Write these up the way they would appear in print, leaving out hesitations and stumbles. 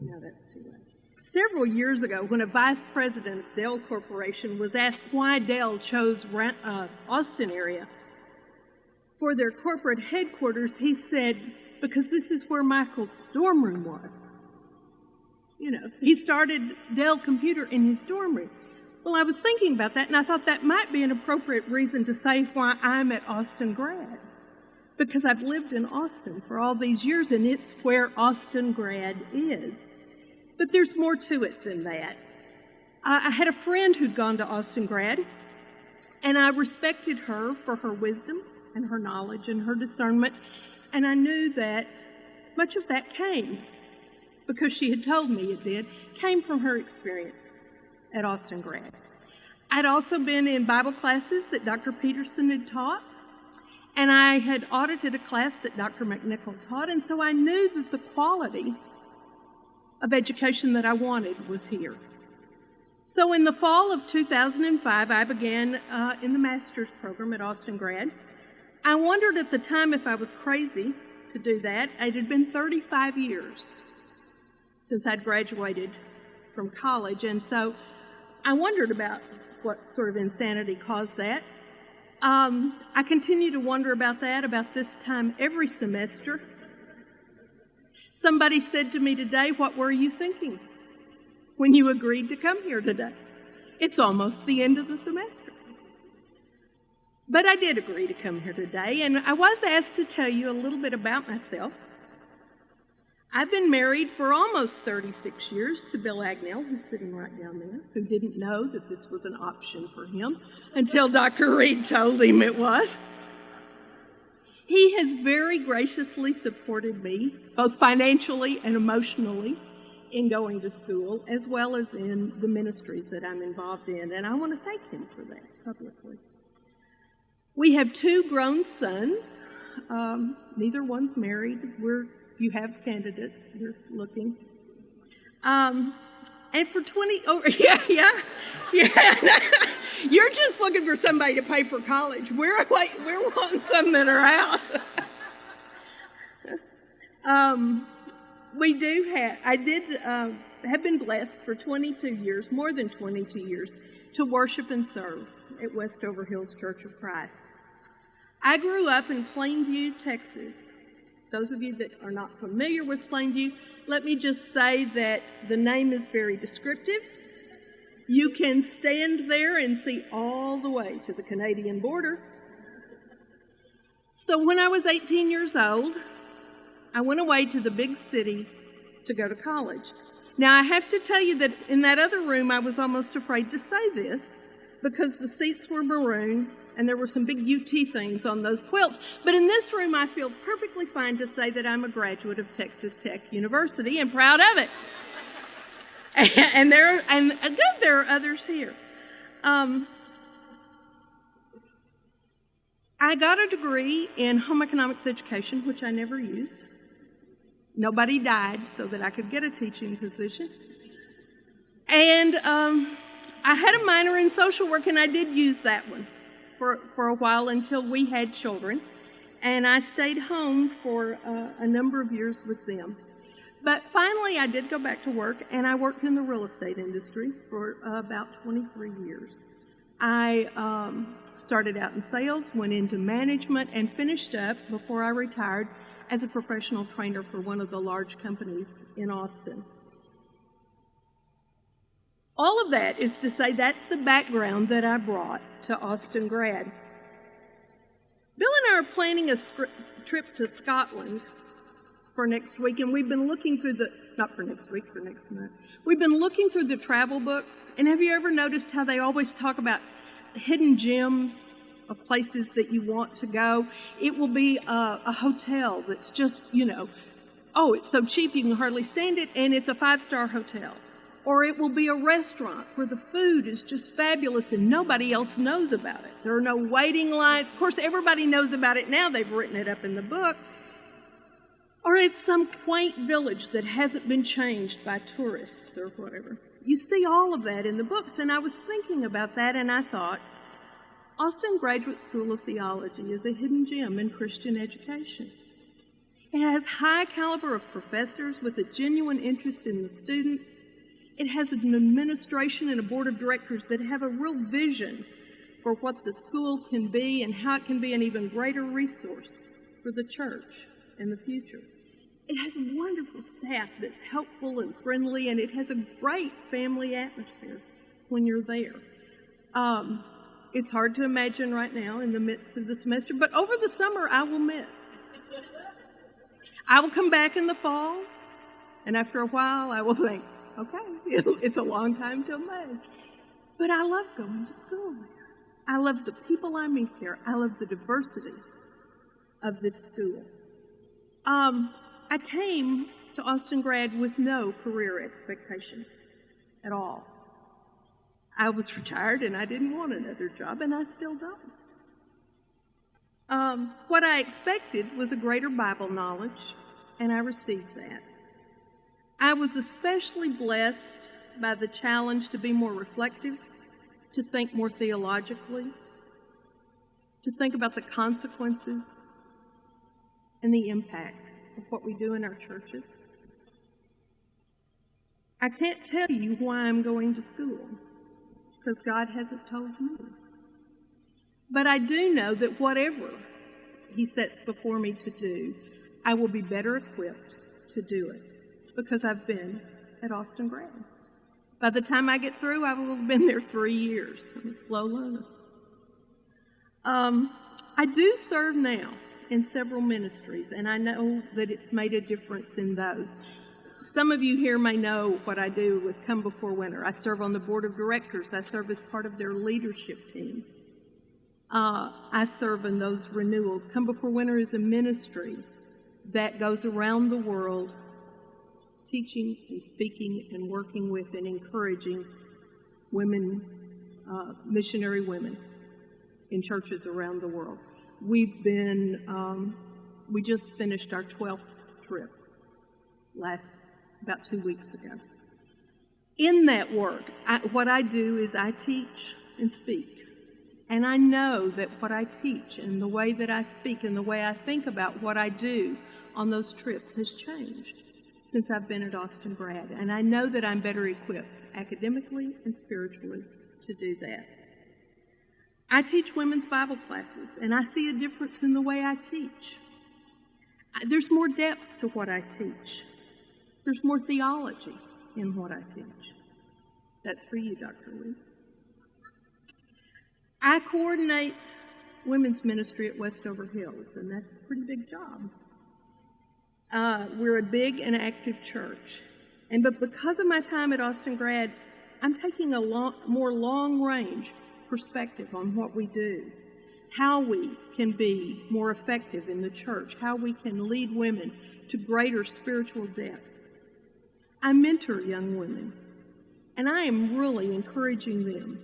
No, that's too late. Several years ago, when a vice president of Dell Corporation was asked why Dell chose Austin area for their corporate headquarters, he said, because this is where Michael's dorm room was. You know, he started Dell Computer in his dorm room. Well, I was thinking about that, and I thought that might be an appropriate reason to say why I'm at Austin grad. Because I've lived in Austin for all these years, and it's where Austin grad is. But there's more to it than that. I had a friend who'd gone to Austin grad, and I respected her for her wisdom and her knowledge and her discernment, and I knew that much of that came, because she had told me it did, came from her experience at Austin grad. I'd also been in Bible classes that Dr. Peterson had taught, and I had audited a class that Dr. McNichol taught, and so I knew that the quality of education that I wanted was here. So in the fall of 2005, I began in the master's program at Austin grad. I wondered at the time if I was crazy to do that. It had been 35 years since I'd graduated from college, and so I wondered about what sort of insanity caused that. I continue to wonder about that about this time every semester. Somebody said to me today, what were you thinking when you agreed to come here today? It's almost the end of the semester. But I did agree to come here today, and I was asked to tell you a little bit about myself. I've been married for almost 36 years to Bill Agnell, who's sitting right down there, who didn't know that this was an option for him until Dr. Reed told him it was. He has very graciously supported me, both financially and emotionally, in going to school, as well as in the ministries that I'm involved in, and I want to thank him for that publicly. We have 2 grown sons. Neither one's married. You have candidates. You're looking. And for 20, You're just looking for somebody to pay for college. We're wanting some that are out. I have been blessed for 22 years, more than 22 years, to worship and serve at Westover Hills Church of Christ. I grew up in Plainview, Texas. Those of you that are not familiar with Plainview, let me just say that the name is very descriptive. You can stand there and see all the way to the Canadian border. So when I was 18 years old, I went away to the big city to go to college. Now, I have to tell you that in that other room, I was almost afraid to say this because the seats were maroon and there were some big UT things on those quilts. But in this room, I feel perfectly fine to say that I'm a graduate of Texas Tech University and proud of it. And there are others here. I got a degree in home economics education, which I never used. Nobody died so that I could get a teaching position. And I had a minor in social work, and I did use that one for a while until we had children. And I stayed home for a number of years with them. But finally, I did go back to work, and I worked in the real estate industry for about 23 years. I started out in sales, went into management, and finished up before I retired as a professional trainer for one of the large companies in Austin. All of that is to say that's the background that I brought to Austin grad. Bill and I are planning a trip to Scotland for next week, and we've been looking through not for next week, for next month. We've been looking through the travel books, and have you ever noticed how they always talk about hidden gems of places that you want to go? It will be a hotel that's just, it's so cheap you can hardly stand it, and it's a 5-star hotel. Or it will be a restaurant where the food is just fabulous and nobody else knows about it. There are no waiting lines. Of course, everybody knows about it now. They've written it up in the book. Or it's some quaint village that hasn't been changed by tourists or whatever. You see all of that in the books, and I was thinking about that, and I thought, Austin Graduate School of Theology is a hidden gem in Christian education. It has high caliber of professors with a genuine interest in the students. It has an administration and a board of directors that have a real vision for what the school can be and how it can be an even greater resource for the church in the future. It has a wonderful staff that's helpful and friendly, and it has a great family atmosphere when you're there. It's hard to imagine right now in the midst of the semester, but over the summer I will miss. I will come back in the fall, and after a while I will think, okay, it's a long time till May. But I love going to school there. I love the people I meet there. I love the diversity of this school. I came to Austin Grad with no career expectations at all. I was retired and I didn't want another job, and I still don't. What I expected was a greater Bible knowledge, and I received that. I was especially blessed by the challenge to be more reflective, to think more theologically, to think about the consequences and the impact of what we do in our churches. I can't tell you why I'm going to school, because God hasn't told me. But I do know that whatever He sets before me to do, I will be better equipped to do it, because I've been at Austin Grad. By the time I get through, I will have been there 3 years. I'm a slow learner. I do serve now in several ministries, and I know that it's made a difference in those. Some of you here may know what I do with Come Before Winter. I serve on the board of directors. I serve as part of their leadership team. I serve in those renewals. Come Before Winter is a ministry that goes around the world teaching and speaking and working with and encouraging women, missionary women in churches around the world. We just finished our 12th trip about 2 weeks ago. In that work, what I do is I teach and speak. And I know that what I teach and the way that I speak and the way I think about what I do on those trips has changed since I've been at Austin Grad. And I know that I'm better equipped academically and spiritually to do that. I teach women's Bible classes, and I see a difference in the way I teach. There's more depth to what I teach. There's more theology in what I teach. That's for you, Dr. Lee. I coordinate women's ministry at Westover Hills, and that's a pretty big job. We're a big and active church. But because of my time at Austin Grad, I'm taking a more long-range perspective on what we do, how we can be more effective in the church, how we can lead women to greater spiritual depth. I mentor young women, and I am really encouraging them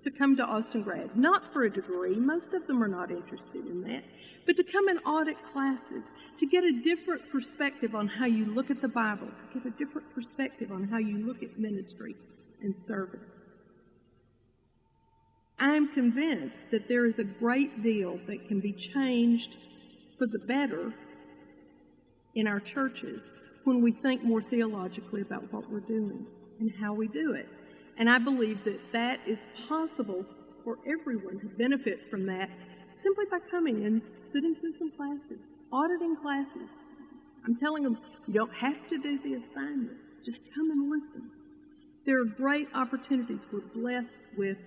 to come to Austin Grad, not for a degree, most of them are not interested in that, but to come and audit classes, to get a different perspective on how you look at the Bible, to get a different perspective on how you look at ministry and service. I am convinced that there is a great deal that can be changed for the better in our churches when we think more theologically about what we're doing and how we do it. And I believe that that is possible for everyone to benefit from that simply by coming and sitting through some classes, auditing classes. I'm telling them, you don't have to do the assignments. Just come and listen. There are great opportunities. We're blessed with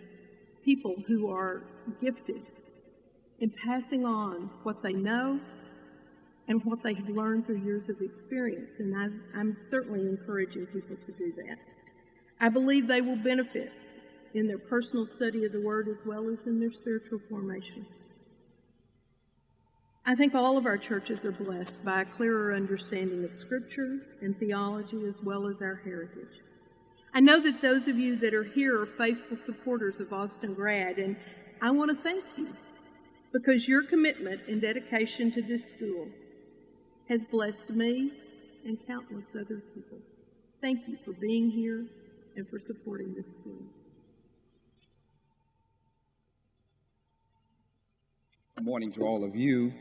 people who are gifted in passing on what they know and what they have learned through years of experience. And I'm certainly encouraging people to do that. I believe they will benefit in their personal study of the Word as well as in their spiritual formation. I think all of our churches are blessed by a clearer understanding of Scripture and theology as well as our heritage. I know that those of you that are here are faithful supporters of Austin Grad, and I want to thank you because your commitment and dedication to this school has blessed me and countless other people. Thank you for being here and for supporting this school. Good morning to all of you.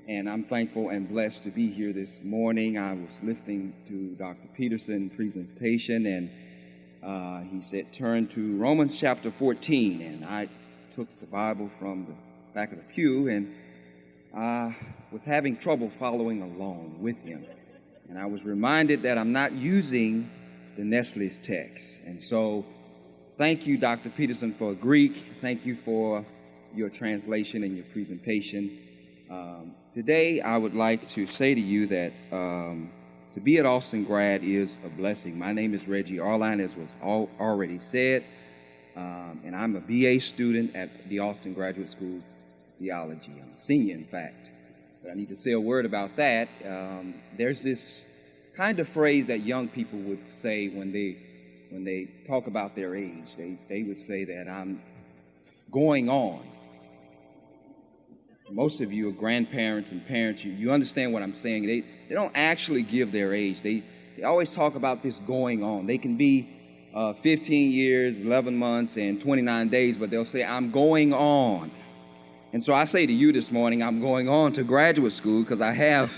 And I'm thankful and blessed to be here this morning. I was listening to Dr. Peterson's presentation, and he said, turn to Romans chapter 14. And I took the Bible from the back of the pew, and I was having trouble following along with him. And I was reminded that I'm not using the Nestle's text. And so thank you, Dr. Peterson, for Greek. Thank you for your translation and your presentation. Today, I would like to say to you that to be at Austin Grad is a blessing. My name is Reggie Arline, as was already said, and I'm a BA student at the Austin Graduate School of Theology. I'm a senior, in fact. But I need to say a word about that. There's this kind of phrase that young people would say when they talk about their age. They would say that I'm going on. Most of you are grandparents and parents. You understand what I'm saying. They don't actually give their age. They always talk about this going on. They can be 15 years, 11 months, and 29 days, but they'll say, I'm going on. And so I say to you this morning, I'm going on to graduate school because I have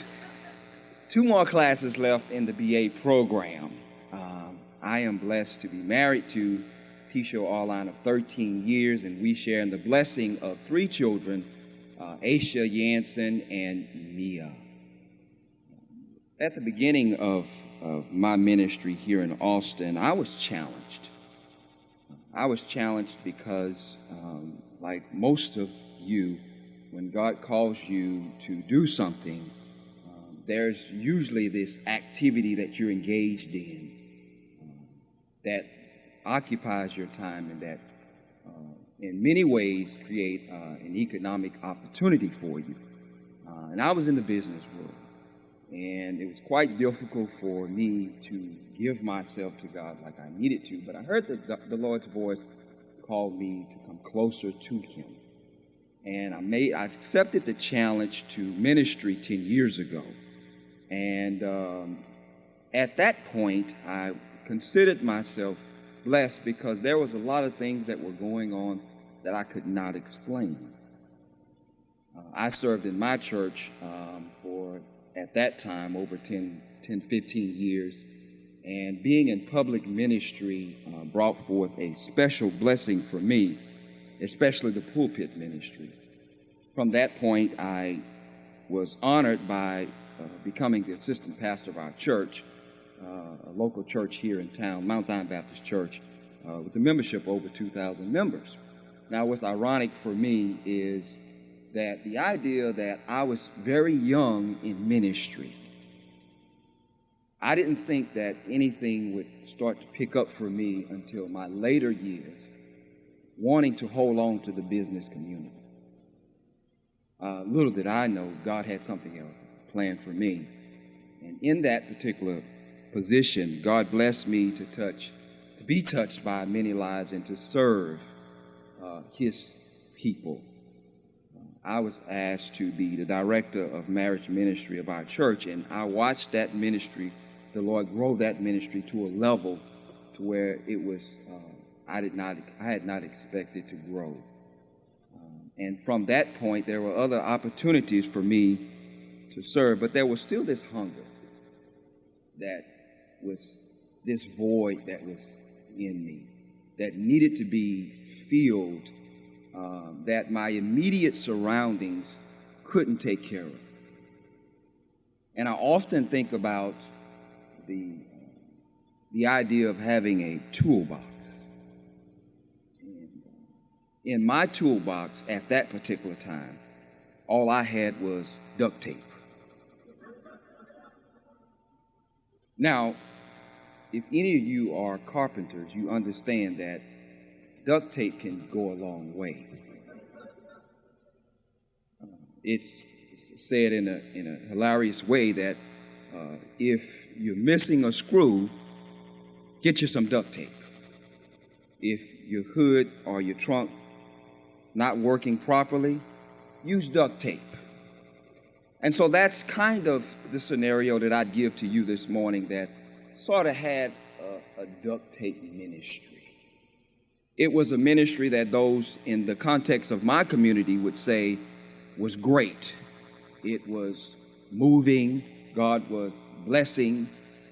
2 more classes left in the BA program. I am blessed to be married to Tisha Arline of 13 years, and we share in the blessing of 3 children, Aisha, Yansen, and Mia. At the beginning of my ministry here in Austin, I was challenged. I was challenged because, like most of you, when God calls you to do something, there's usually this activity that you're engaged in that occupies your time and that in many ways create an economic opportunity for you. And I was in the business world, and it was quite difficult for me to give myself to God like I needed to, but I heard the Lord's voice call me to come closer to Him. And I accepted the challenge to ministry 10 years ago. And at that point, I considered myself blessed because there was a lot of things that were going on that I could not explain. I served in my church for, at that time, over 10, 15 years. And being in public ministry brought forth a special blessing for me, especially the pulpit ministry. From that point, I was honored by becoming the assistant pastor of our church, a local church here in town, Mount Zion Baptist Church, with a membership over 2,000 members. Now, what's ironic for me is that the idea that I was very young in ministry, I didn't think that anything would start to pick up for me until my later years, wanting to hold on to the business community. Little did I know, God had something else planned for me. And in that particular position, God blessed me to be touched by many lives and to serve His people. I was asked to be the director of marriage ministry of our church, and I watched that ministry, the Lord grow that ministry to a level to where it was, I had not expected to grow. And from that point, there were other opportunities for me to serve, but there was still this hunger that was this void that was in me that needed to be filled, that my immediate surroundings couldn't take care of. And I often think about the idea of having a toolbox. And in my toolbox at that particular time, all I had was duct tape. Now, if any of you are carpenters, you understand that duct tape can go a long way. It's said in a hilarious way that if you're missing a screw, get you some duct tape. If your hood or your trunk is not working properly, use duct tape. And so that's kind of the scenario that I'd give to you this morning that sort of had a duct tape ministry. It was a ministry that those in the context of my community would say was great. it was moving, God was blessing,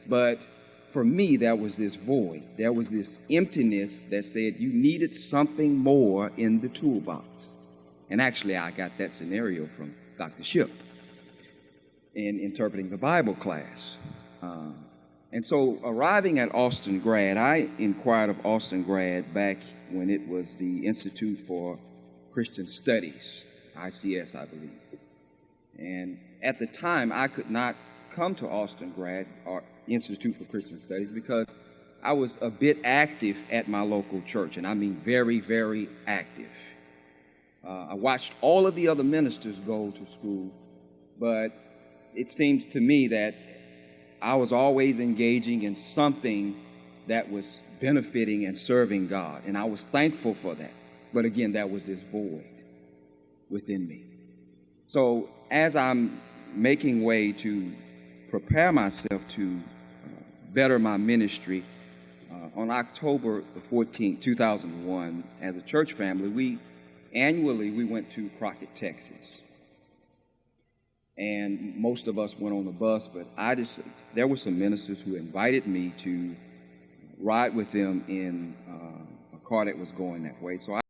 but for me, there was this void. There was this emptiness that said you needed something more in the toolbox. And actually, I got that scenario from Dr. Shipp in interpreting the Bible class. And so arriving at Austin Grad, I inquired of Austin Grad back when it was the Institute for Christian Studies, ICS, I believe. And at the time, I could not come to Austin Grad or Institute for Christian Studies because I was a bit active at my local church, and I mean very, very active. I watched all of the other ministers go to school, but it seems to me that I was always engaging in something that was benefiting and serving God, and I was thankful for that. But again, that was this void within me. So as I'm making way to prepare myself to better my ministry, on October the 14th, 2001, as a church family, we went to Crockett, Texas. And most of us went on the bus, but there were some ministers who invited me to ride with them in a car that was going that way. So